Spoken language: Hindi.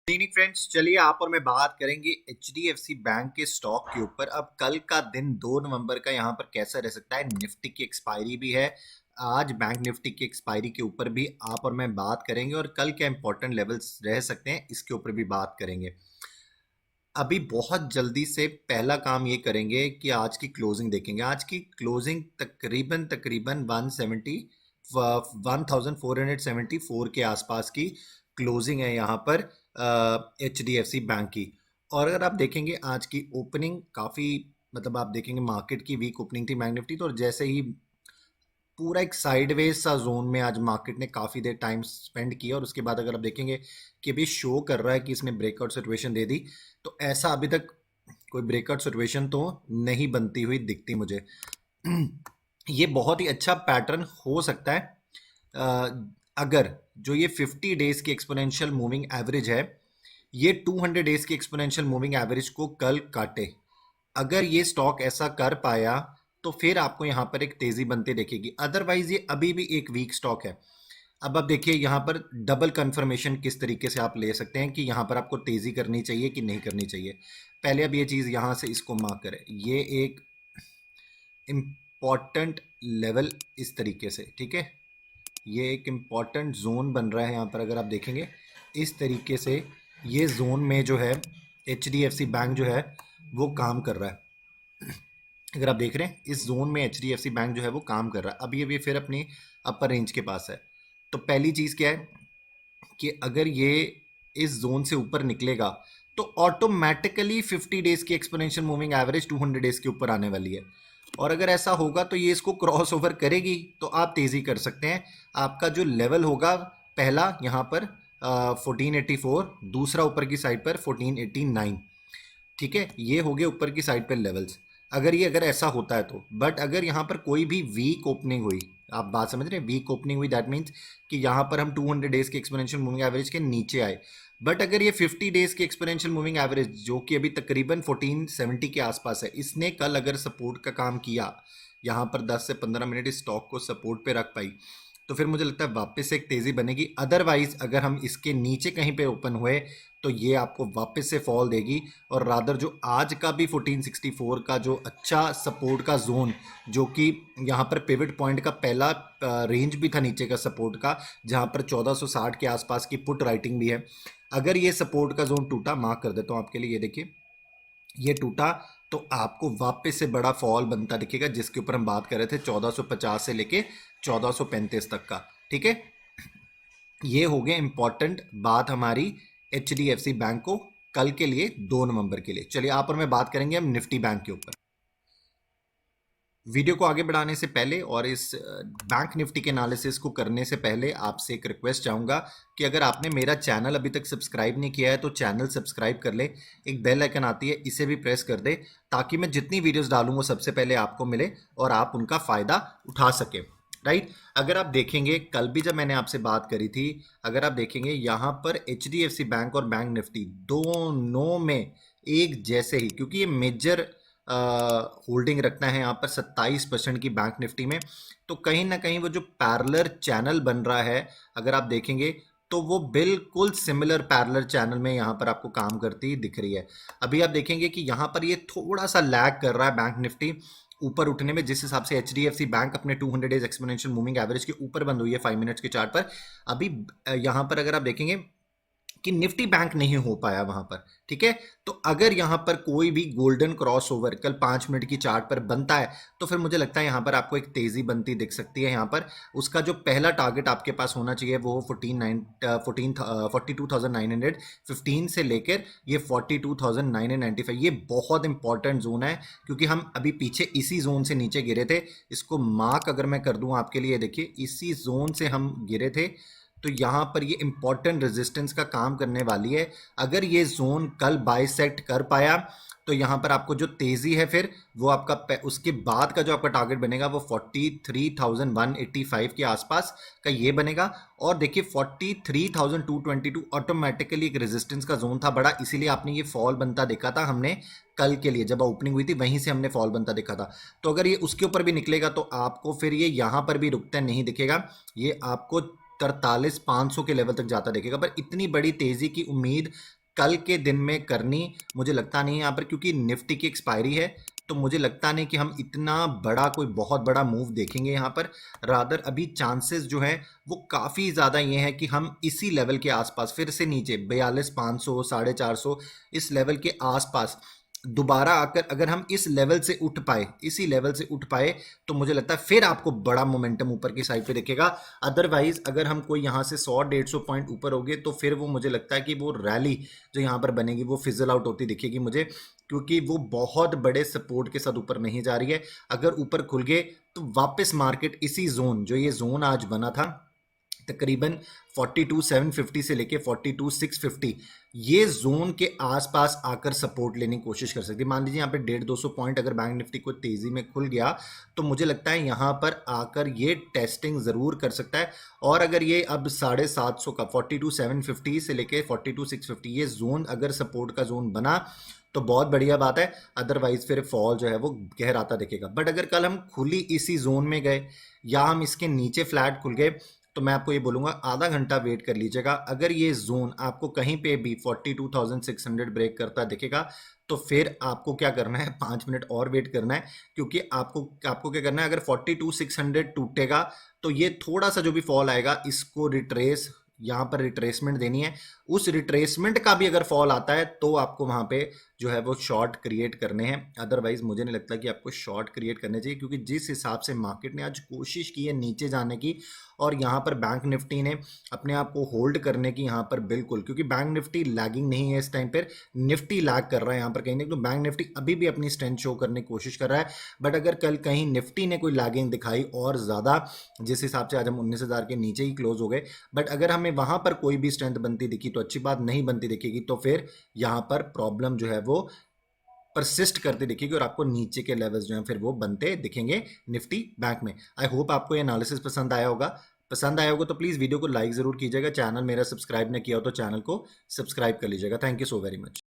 इवनिंग फ्रेंड्स, चलिए आप और मैं बात करेंगे एचडीएफसी बैंक के स्टॉक के ऊपर। अब कल का दिन 2 नवंबर का यहाँ पर कैसा रह सकता है। निफ्टी की एक्सपायरी भी है आज, बैंक निफ्टी की एक्सपायरी के ऊपर भी आप और मैं बात करेंगे और कल क्या इंपॉर्टेंट लेवल्स रह सकते हैं इसके ऊपर भी बात करेंगे। अभी बहुत जल्दी से पहला काम ये करेंगे कि आज की क्लोजिंग देखेंगे। आज की क्लोजिंग तकरीबन तकरीबन 1474 के आसपास की क्लोजिंग है यहाँ पर H D F C bank की। और अगर आप देखेंगे आज की ओपनिंग काफ़ी, मतलब आप देखेंगे मार्केट की वीक ओपनिंग थी बैंक निफ्टी तो, और जैसे ही पूरा एक साइडवेज सा जोन में आज मार्केट ने काफ़ी देर टाइम स्पेंड किया और उसके बाद अगर आप देखेंगे कि अभी शो कर रहा है कि इसने ब्रेकआउट सिचुएशन दे दी, तो ऐसा अभी तक कोई ब्रेकआउट सिचुएशन तो नहीं बनती हुई दिखती मुझे। ये बहुत ही अच्छा पैटर्न हो सकता है अगर जो ये 50 डेज की एक्सपोनेंशियल मूविंग एवरेज है ये 200 डेज की एक्सपोनेंशियल मूविंग एवरेज को कल काटे। अगर ये स्टॉक ऐसा कर पाया तो फिर आपको यहाँ पर एक तेजी बनती दिखेगी, अदरवाइज ये अभी भी एक वीक स्टॉक है। अब आप देखिए यहाँ पर डबल कंफर्मेशन किस तरीके से आप ले सकते हैं कि यहाँ पर आपको तेजी करनी चाहिए कि नहीं करनी चाहिए। पहले अब ये चीज़ यहाँ से इसको मार्क करें, ये एक इम्पॉर्टेंट लेवल इस तरीके से, ठीक है, ये एक इम्पॉर्टेंट जोन बन रहा है यहाँ पर। अगर आप देखेंगे इस तरीके से ये जोन में जो है H D F C bank जो है वो काम कर रहा है। अगर आप देख रहे हैं इस जोन में H D F C bank जो है वो काम कर रहा है। अभी अभी फिर अपनी अपर रेंज के पास है। तो पहली चीज़ क्या है कि अगर ये इस जोन से ऊपर निकलेगा तो ऑटोमेटिकली 50 डेज की एक्सपोनेंशियल मूविंग एवरेज 200 डेज के ऊपर आने वाली है। और अगर ऐसा होगा तो ये इसको क्रॉस ओवर करेगी तो आप तेज़ी कर सकते हैं। आपका जो लेवल होगा पहला यहाँ पर 1484, दूसरा ऊपर की साइड पर 1489, ठीक है, ये हो गए ऊपर की साइड पर लेवल्स। अगर ऐसा होता है तो, बट अगर यहाँ पर कोई भी वीक ओपनिंग हुई, आप बात समझ रहे हैं, वीक ओपनिंग हुई दैट मीन्स कि यहाँ पर हम 200 डेज के एक्सपोनेंशियल मूविंग एवरेज के नीचे आए, बट अगर ये 50 डेज के एक्सपोनेंशियल मूविंग एवरेज जो कि अभी तकरीबन 1470 के आसपास है, इसने कल अगर सपोर्ट का काम किया, यहाँ पर 10 से 15 मिनट इस स्टॉक को सपोर्ट पे रख पाई, तो फिर मुझे लगता है वापस से एक तेज़ी बनेगी। अदरवाइज अगर हम इसके नीचे कहीं पे ओपन हुए तो ये आपको वापस से फॉल देगी। और रादर जो आज का भी 1464 का जो अच्छा सपोर्ट का जोन, जो कि यहाँ पर पिवट पॉइंट का पहला रेंज भी था नीचे का सपोर्ट का, जहाँ पर 1460 के आसपास की पुट राइटिंग भी है, अगर ये सपोर्ट का जोन टूटा, मार्क कर देता हूँ आपके लिए, ये देखिए ये टूटा, तो आपको वापस से बड़ा फॉल बनता दिखेगा, जिसके ऊपर हम बात कर रहे थे 1450 से लेके 1435 तक का, ठीक है। ये हो गए इंपॉर्टेंट बात हमारी H D F C bank को कल के लिए 2 नवंबर के लिए। चलिए आप और मैं बात करेंगे हम निफ्टी बैंक के ऊपर। वीडियो को आगे बढ़ाने से पहले और इस बैंक निफ्टी के एनालिसिस को करने से पहले आपसे एक रिक्वेस्ट चाहूँगा कि अगर आपने मेरा चैनल अभी तक सब्सक्राइब नहीं किया है तो चैनल सब्सक्राइब कर ले, एक बेल आइकन आती है इसे भी प्रेस कर दे, ताकि मैं जितनी वीडियोस डालूँ वो सबसे पहले आपको मिले और आप उनका फ़ायदा उठा सकें, राइट। अगर आप देखेंगे कल भी जब मैंने आपसे बात करी थी, अगर आप देखेंगे यहाँ पर H D F C bank और बैंक निफ्टी दोनों में एक जैसे ही, क्योंकि ये मेजर होल्डिंग रखना है यहाँ पर 27% की बैंक निफ्टी में, तो कहीं ना कहीं वो जो पैरेलल चैनल बन रहा है, अगर आप देखेंगे तो वो बिल्कुल सिमिलर पैरेलल चैनल में यहाँ पर आपको काम करती दिख रही है। अभी आप देखेंगे कि यहाँ पर ये थोड़ा सा लैग कर रहा है बैंक निफ्टी ऊपर उठने में, जिस हिसाब से H D F C bank अपने 200 डेज एक्सपोनेंशियल मूविंग एवरेज के ऊपर बंद हुई है 5 मिनट्स के चार्ट पर। अभी यहाँ पर अगर आप देखेंगे कि निफ्टी बैंक नहीं हो पाया वहां पर, ठीक है। तो अगर यहां पर कोई भी गोल्डन क्रॉस ओवर कल 5 मिनट की चार्ट पर बनता है तो फिर मुझे लगता है यहां पर आपको एक तेजी बनती दिख सकती है। यहां पर उसका जो पहला टारगेट आपके पास होना चाहिए वो 42,915 से लेकर ये 42,995, ये बहुत इंपॉर्टेंट जोन है, क्योंकि हम अभी पीछे इसी जोन से नीचे गिरे थे। इसको मार्क अगर मैं कर दूं आपके लिए, देखिए इसी जोन से हम गिरे थे, तो यहाँ पर ये इंपॉर्टेंट रेजिस्टेंस का काम करने वाली है। अगर ये जोन कल बाइसेक्ट कर पाया तो यहाँ पर आपको जो तेज़ी है फिर वो आपका उसके बाद का जो आपका टारगेट बनेगा वो 43,185 के आसपास का ये बनेगा। और देखिए 43,222 ऑटोमेटिकली एक रेजिस्टेंस का जोन था बड़ा, इसीलिए आपने ये फॉल बनता देखा था हमने कल के लिए जब ओपनिंग हुई थी, वहीं से हमने फॉल बनता देखा था। तो अगर ये उसके ऊपर भी निकलेगा तो आपको फिर ये यहाँ पर भी रुकता नहीं दिखेगा, ये आपको 43,500 के लेवल तक जाता देखेगा। पर इतनी बड़ी तेजी की उम्मीद कल के दिन में करनी मुझे लगता नहीं है यहाँ पर, क्योंकि निफ्टी की एक्सपायरी है, तो मुझे लगता नहीं कि हम इतना बड़ा कोई बहुत बड़ा मूव देखेंगे यहाँ पर। रादर अभी चांसेस जो है वो काफ़ी ज़्यादा ये है कि हम इसी लेवल के आसपास फिर से नीचे 42,500 450 इस लेवल के आसपास दोबारा आकर अगर हम इस लेवल से उठ पाए, इसी लेवल से उठ पाए, तो मुझे लगता है फिर आपको बड़ा मोमेंटम ऊपर की साइड पे दिखेगा। अदरवाइज अगर हम कोई यहाँ से 100-150 पॉइंट ऊपर हो गए तो फिर वो मुझे लगता है कि वो रैली जो यहाँ पर बनेगी वो फिजल आउट होती दिखेगी मुझे, क्योंकि वो बहुत बड़े सपोर्ट के साथ ऊपर नहीं जा रही है। अगर ऊपर खुल गए तो वापस मार्केट इसी जोन, जो ये जोन आज बना था तकरीबन 42,750 से लेके 42,650, ये जोन के आसपास आकर सपोर्ट लेने की कोशिश कर सकती है। मान लीजिए यहाँ पे 150-200 पॉइंट अगर बैंक निफ्टी को तेजी में खुल गया तो मुझे लगता है यहाँ पर आकर ये टेस्टिंग जरूर कर सकता है। और अगर ये अब 750 का 42,750 से लेके 42,650 ये जोन अगर सपोर्ट का जोन बना तो बहुत बढ़िया बात है, अदरवाइज फिर फॉल जो है वो गहराता दिखेगा। बट अगर कल हम खुली इसी जोन में गए या हम इसके नीचे फ्लैट खुल गए तो मैं आपको ये बोलूंगा आधा घंटा वेट कर लीजिएगा। अगर ये जोन आपको कहीं पे भी 42,600 ब्रेक करता दिखेगा तो फिर आपको क्या करना है, 5 मिनट और वेट करना है, क्योंकि आपको क्या करना है, अगर 42,600 टूटेगा तो ये थोड़ा सा जो भी फॉल आएगा इसको रिट्रेस, यहाँ पर रिट्रेसमेंट देनी है। उस रिट्रेसमेंट का भी अगर फॉल आता है तो आपको वहां पे जो है वो शॉर्ट क्रिएट करने हैं। अदरवाइज मुझे नहीं लगता कि आपको शॉर्ट क्रिएट करने चाहिए, क्योंकि जिस हिसाब से मार्केट ने आज कोशिश की है नीचे जाने की और यहाँ पर बैंक निफ्टी ने अपने आप को होल्ड करने की यहाँ पर बिल्कुल, क्योंकि बैंक निफ्टी लैगिंग नहीं है इस टाइम पर, निफ्टी लैग कर रहा है यहाँ पर कहीं ना, तो बैंक निफ्टी अभी भी अपनी स्ट्रेंथ शो करने की कोशिश कर रहा है। बट अगर कल कहीं निफ्टी ने कोई लैगिंग दिखाई और ज़्यादा, जिस हिसाब से आज हम 19,000 के नीचे ही क्लोज हो गए, बट अगर हमें वहाँ पर कोई भी स्ट्रेंथ बनती दिखी तो अच्छी बात, नहीं बनती दिखेगी तो फिर यहाँ पर प्रॉब्लम जो है वो परसिस्ट करते दिखेगी और आपको नीचे के लेवल्स जो हैं फिर वो बनते दिखेंगे निफ्टी बैंक में। आई होप आपको ये एनालिसिस पसंद आया होगा। पसंद आया होगा तो प्लीज़ वीडियो को लाइक ज़रूर कीजिएगा। चैनल मेरा सब्सक्राइब नहीं किया हो तो चैनल को सब्सक्राइब कर लीजिएगा। Thank you so very much.